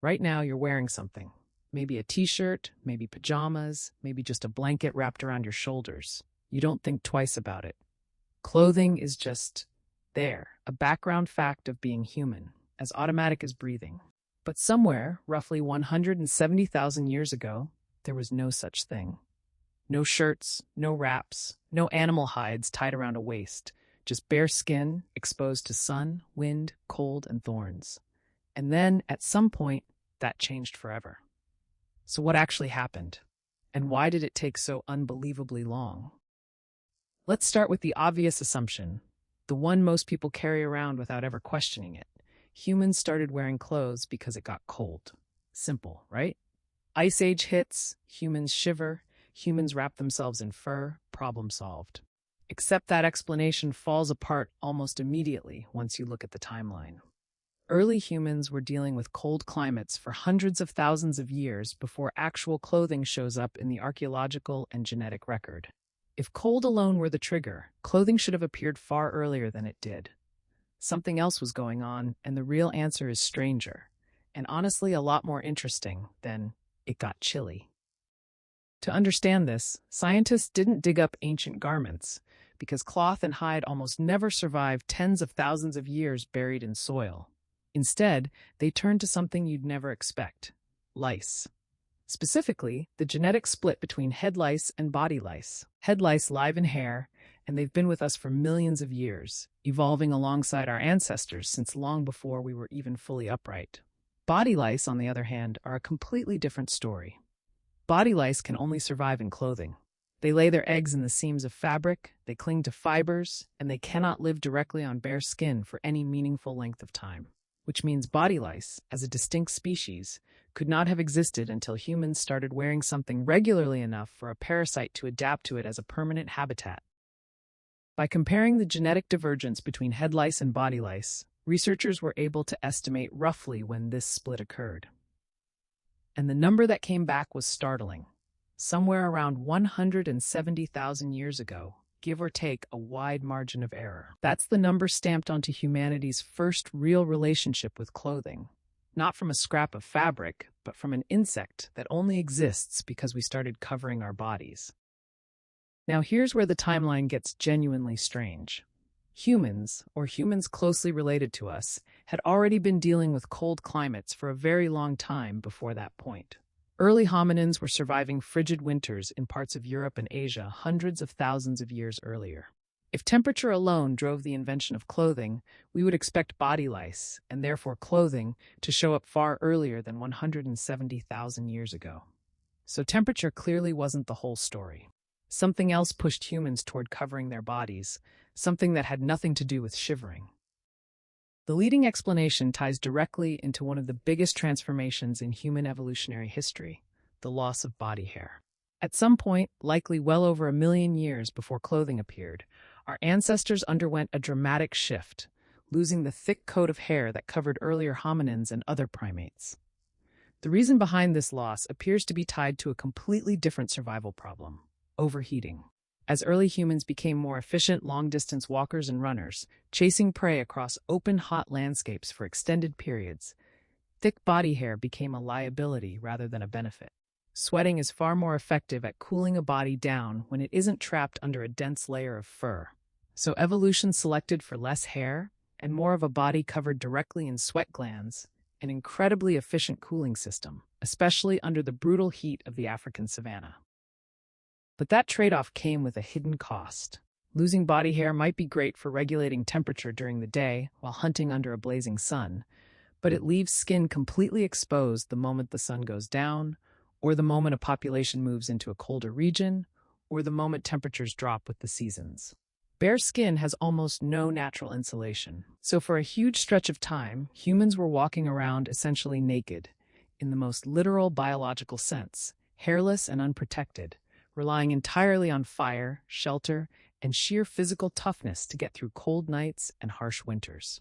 Right now, you're wearing something. Maybe a t-shirt, maybe pajamas, maybe just a blanket wrapped around your shoulders. You don't think twice about it. Clothing is just there, a background fact of being human, as automatic as breathing. But somewhere, roughly 170,000 years ago, there was no such thing. No shirts, no wraps, no animal hides tied around a waist, just bare skin exposed to sun, wind, cold, and thorns. And then, at some point, that changed forever. So what actually happened? And why did it take so unbelievably long? Let's start with the obvious assumption, the one most people carry around without ever questioning it. Humans started wearing clothes because it got cold. Simple, right? Ice Age hits, humans shiver, humans wrap themselves in fur, problem solved. Except that explanation falls apart almost immediately once you look at the timeline. Early humans were dealing with cold climates for hundreds of thousands of years before actual clothing shows up in the archaeological and genetic record. If cold alone were the trigger, clothing should have appeared far earlier than it did. Something else was going on, and the real answer is stranger, and honestly a lot more interesting than it got chilly. To understand this, scientists didn't dig up ancient garments, because cloth and hide almost never survive tens of thousands of years buried in soil. Instead, they turned to something you'd never expect: lice. Specifically, the genetic split between head lice and body lice. Head lice live in hair, and they've been with us for millions of years, evolving alongside our ancestors since long before we were even fully upright. Body lice, on the other hand, are a completely different story. Body lice can only survive in clothing. They lay their eggs in the seams of fabric, they cling to fibers, and they cannot live directly on bare skin for any meaningful length of time. Which means body lice, as a distinct species, could not have existed until humans started wearing something regularly enough for a parasite to adapt to it as a permanent habitat. By comparing the genetic divergence between head lice and body lice, researchers were able to estimate roughly when this split occurred. And the number that came back was startling. Somewhere around 170,000 years ago, give or take a wide margin of error. That's the number stamped onto humanity's first real relationship with clothing. Not from a scrap of fabric, but from an insect that only exists because we started covering our bodies. Now here's where the timeline gets genuinely strange. Humans, or humans closely related to us, had already been dealing with cold climates for a very long time before that point. Early hominins were surviving frigid winters in parts of Europe and Asia hundreds of thousands of years earlier. If temperature alone drove the invention of clothing, we would expect body lice, and therefore clothing, to show up far earlier than 170,000 years ago. So temperature clearly wasn't the whole story. Something else pushed humans toward covering their bodies, something that had nothing to do with shivering. The leading explanation ties directly into one of the biggest transformations in human evolutionary history: the loss of body hair. At some point, likely well over 1 million years before clothing appeared, our ancestors underwent a dramatic shift, losing the thick coat of hair that covered earlier hominins and other primates. The reason behind this loss appears to be tied to a completely different survival problem: overheating. As early humans became more efficient long-distance walkers and runners, chasing prey across open, hot landscapes for extended periods, thick body hair became a liability rather than a benefit. Sweating is far more effective at cooling a body down when it isn't trapped under a dense layer of fur. So evolution selected for less hair and more of a body covered directly in sweat glands, an incredibly efficient cooling system, especially under the brutal heat of the African savanna. But that trade-off came with a hidden cost. Losing body hair might be great for regulating temperature during the day while hunting under a blazing sun, but it leaves skin completely exposed the moment the sun goes down, or the moment a population moves into a colder region, or the moment temperatures drop with the seasons. Bare skin has almost no natural insulation, so for a huge stretch of time, humans were walking around essentially naked, in the most literal biological sense, hairless and unprotected, relying entirely on fire, shelter, and sheer physical toughness to get through cold nights and harsh winters.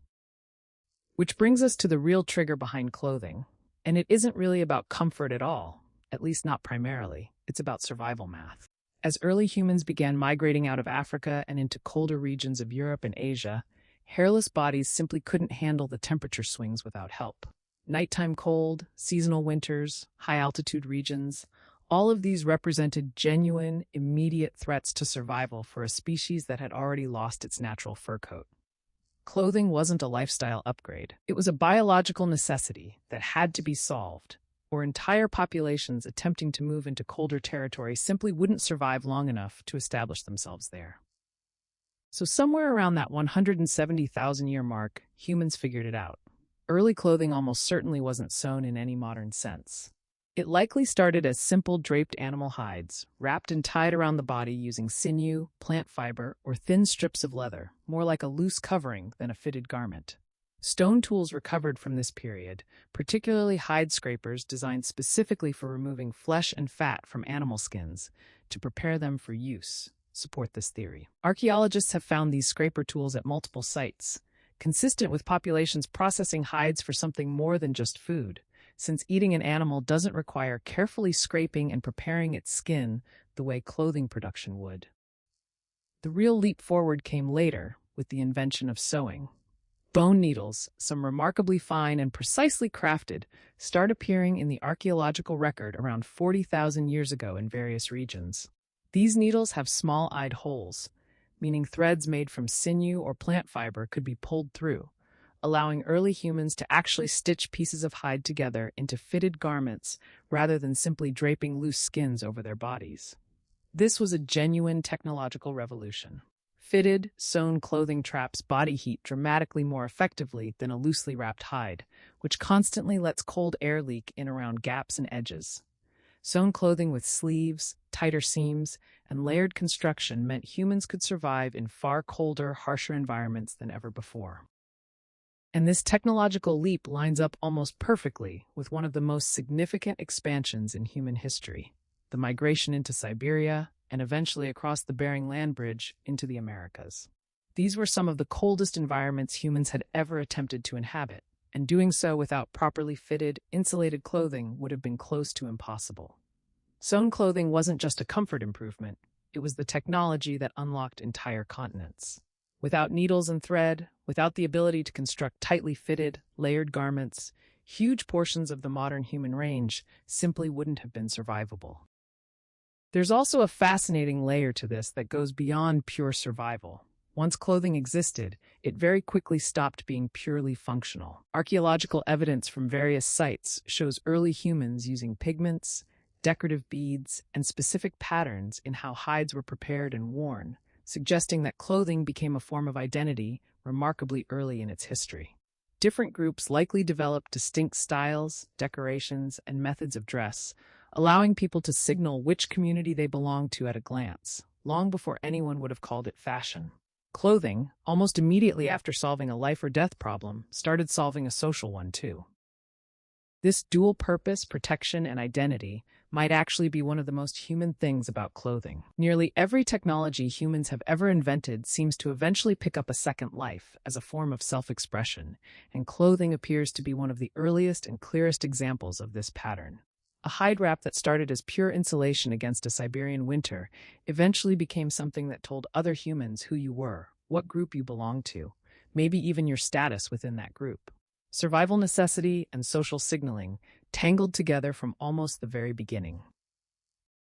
Which brings us to the real trigger behind clothing, and it isn't really about comfort at all, at least not primarily. It's about survival math. As early humans began migrating out of Africa and into colder regions of Europe and Asia, hairless bodies simply couldn't handle the temperature swings without help. Nighttime cold, seasonal winters, high-altitude regions, all of these represented genuine, immediate threats to survival for a species that had already lost its natural fur coat. Clothing wasn't a lifestyle upgrade. It was a biological necessity that had to be solved, or entire populations attempting to move into colder territory simply wouldn't survive long enough to establish themselves there. So somewhere around that 170,000-year mark, humans figured it out. Early clothing almost certainly wasn't sewn in any modern sense. It likely started as simple draped animal hides, wrapped and tied around the body using sinew, plant fiber, or thin strips of leather, more like a loose covering than a fitted garment. Stone tools recovered from this period, particularly hide scrapers designed specifically for removing flesh and fat from animal skins to prepare them for use, support this theory. Archaeologists have found these scraper tools at multiple sites, consistent with populations processing hides for something more than just food, since eating an animal doesn't require carefully scraping and preparing its skin the way clothing production would. The real leap forward came later with the invention of sewing. Bone needles, some remarkably fine and precisely crafted, start appearing in the archaeological record around 40,000 years ago in various regions. These needles have small-eyed holes, meaning threads made from sinew or plant fiber could be pulled through, allowing early humans to actually stitch pieces of hide together into fitted garments rather than simply draping loose skins over their bodies. This was a genuine technological revolution. Fitted, sewn clothing traps body heat dramatically more effectively than a loosely wrapped hide, which constantly lets cold air leak in around gaps and edges. Sewn clothing with sleeves, tighter seams, and layered construction meant humans could survive in far colder, harsher environments than ever before. And this technological leap lines up almost perfectly with one of the most significant expansions in human history, the migration into Siberia and eventually across the Bering Land Bridge into the Americas. These were some of the coldest environments humans had ever attempted to inhabit, and doing so without properly fitted, insulated clothing would have been close to impossible. Sewn clothing wasn't just a comfort improvement, it was the technology that unlocked entire continents. Without needles and thread, without the ability to construct tightly fitted, layered garments, huge portions of the modern human range simply wouldn't have been survivable. There's also a fascinating layer to this that goes beyond pure survival. Once clothing existed, it very quickly stopped being purely functional. Archaeological evidence from various sites shows early humans using pigments, decorative beads, and specific patterns in how hides were prepared and worn, suggesting that clothing became a form of identity remarkably early in its history. Different groups likely developed distinct styles, decorations, and methods of dress, allowing people to signal which community they belonged to at a glance, long before anyone would have called it fashion. Clothing, almost immediately after solving a life or death problem, started solving a social one too. This dual purpose, protection, and identity might actually be one of the most human things about clothing. Nearly every technology humans have ever invented seems to eventually pick up a second life as a form of self-expression, and clothing appears to be one of the earliest and clearest examples of this pattern. A hide wrap that started as pure insulation against a Siberian winter eventually became something that told other humans who you were, what group you belonged to, maybe even your status within that group. Survival necessity and social signaling tangled together from almost the very beginning.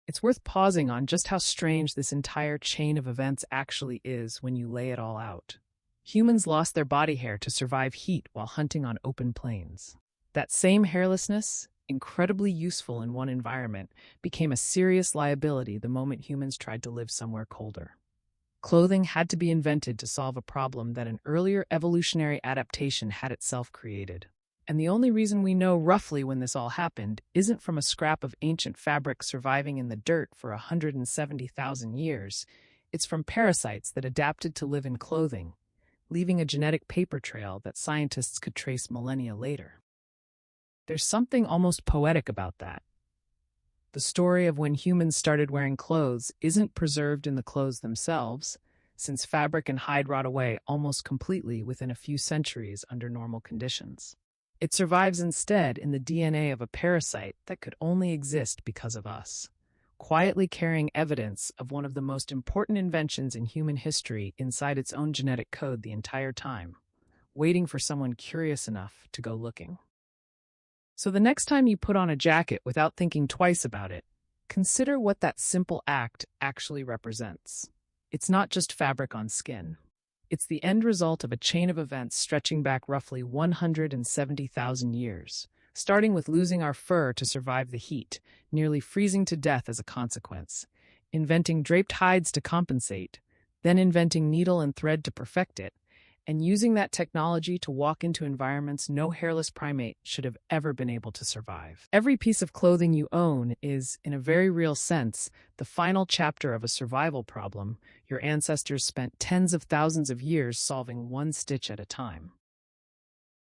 It's worth pausing on just how strange this entire chain of events actually is when you lay it all out. Humans lost their body hair to survive heat while hunting on open plains. That same hairlessness, incredibly useful in one environment, became a serious liability the moment humans tried to live somewhere colder. Clothing had to be invented to solve a problem that an earlier evolutionary adaptation had itself created. And the only reason we know roughly when this all happened isn't from a scrap of ancient fabric surviving in the dirt for 170,000 years. It's from parasites that adapted to live in clothing, leaving a genetic paper trail that scientists could trace millennia later. There's something almost poetic about that. The story of when humans started wearing clothes isn't preserved in the clothes themselves, since fabric and hide rot away almost completely within a few centuries under normal conditions. It survives instead in the DNA of a parasite that could only exist because of us, quietly carrying evidence of one of the most important inventions in human history inside its own genetic code the entire time, waiting for someone curious enough to go looking. So the next time you put on a jacket without thinking twice about it, consider what that simple act actually represents. It's not just fabric on skin. It's the end result of a chain of events stretching back roughly 170,000 years, starting with losing our fur to survive the heat, nearly freezing to death as a consequence, inventing draped hides to compensate, then inventing needle and thread to perfect it, and using that technology to walk into environments no hairless primate should have ever been able to survive. Every piece of clothing you own is, in a very real sense, the final chapter of a survival problem your ancestors spent tens of thousands of years solving one stitch at a time.